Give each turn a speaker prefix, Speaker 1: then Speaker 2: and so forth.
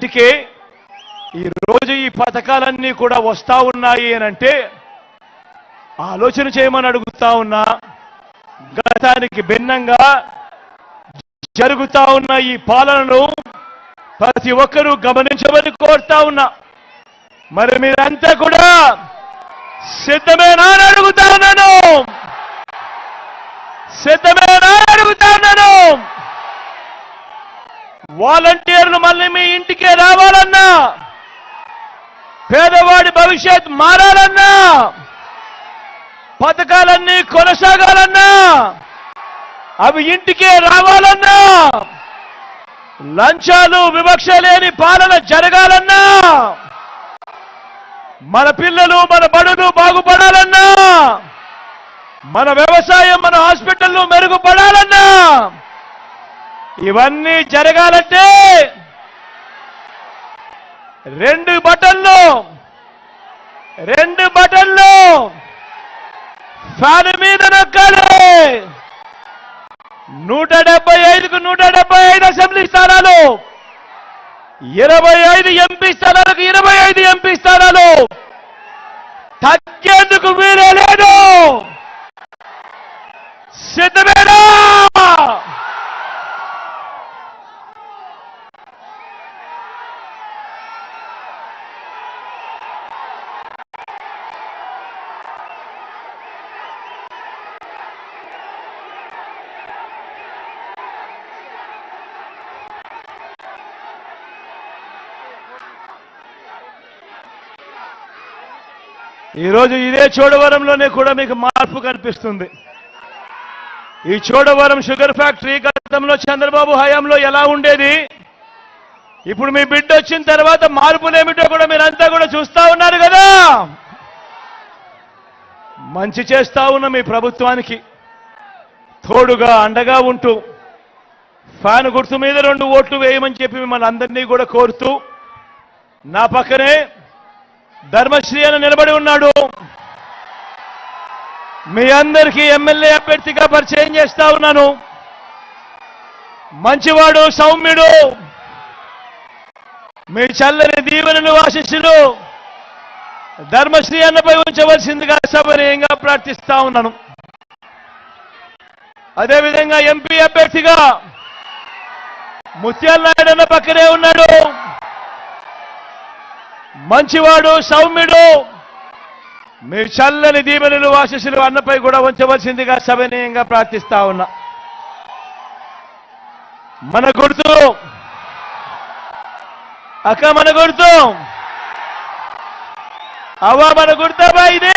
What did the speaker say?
Speaker 1: ఇంటికి ఈ రోజు ఈ పథకాలన్నీ కూడా వస్తా ఉన్నాయి అంటే ఆలోచన చేయమని అడుగుతా ఉన్నా. గతానికి భిన్నంగా జరుగుతా ఉన్న ఈ పాలనను ప్రతి ఒక్కరూ గమనించమని కోరుతా ఉన్నా. మరి మీరంతా కూడా సిద్ధమేనా అని అడుగుతా ఉన్నాను. సిద్ధమేనా అని అడుగుతా ఉన్నాను. వాలంటీర్లు మళ్ళీ మీ ఇంటికే రావాలన్నా, పేదవాడి భవిష్యత్ మారాలన్నా, పథకాలన్నీ కొనసాగాలన్నా, అవి ఇంటికే రావాలన్నా, లంచాలు వివక్ష లేని పాలన జరగాలన్నా, మన పిల్లలు మన బడులు బాగుపడాలన్నా, మన వ్యవసాయం మన హాస్పిటల్లు మెరుగుపడాలన్నా, ఇవన్నీ జరగాలంటే రెండు బటన్లు ఫ్యాన్ మీద నొక్కాలి. 175కు 175 అసెంబ్లీ స్థానాలు, 25 ఎంపీ స్థానాలకు 25 ఎంపీ స్థానాలు తగ్గేందుకు వీలే లేదు. సిద్ధమేనా? ఈరోజు ఇదే చోడవరంలోనే కూడా మీకు మార్పు కనిపిస్తుంది. ఈ చోడవరం షుగర్ ఫ్యాక్టరీ గతంలో చంద్రబాబు హయాంలో ఎలా ఉండేది, ఇప్పుడు మీ బిడ్డ వచ్చిన తర్వాత మార్పులేమిటో కూడా మీరంతా కూడా చూస్తా ఉన్నారు కదా. మంచి చేస్తా ఉన్న మీ ప్రభుత్వానికి తోడుగా అండగా ఉంటూ ఫ్యాన్ గుర్తు మీద 2 ఓట్లు వేయమని చెప్పి మిమ్మల్ని అందరినీ కూడా కోరుతూ, నా పక్కనే ధర్మశ్రీ అని నిలబడి ఉన్నాడు. మీ అందరికీ ఎమ్మెల్యే అభ్యర్థిగా పరిచయం చేస్తా ఉన్నాను. మంచివాడు, సౌమ్యుడు, మీ చల్లని దీవెనలు ఆశీస్సులు ధర్మశ్రీ అన్నపై ఉంచవలసిందిగా సభనీయంగా ప్రార్థిస్తా ఉన్నాను. అదేవిధంగా ఎంపీ అభ్యర్థిగా ముత్యాల నాయుడు అన్న పక్కనే ఉన్నాడు. మంచివాడు, సౌమ్యుడు, మీ చల్లని దీవెనలు ఆశీస్సులు అన్నపై కూడా ఉంచవలసిందిగా సభనీయంగా ప్రార్థిస్తా ఉన్నా. మన గుర్తు అక్క, మన గుర్తు అవ్వ, మన గుర్తు అబ్బా ఇదే.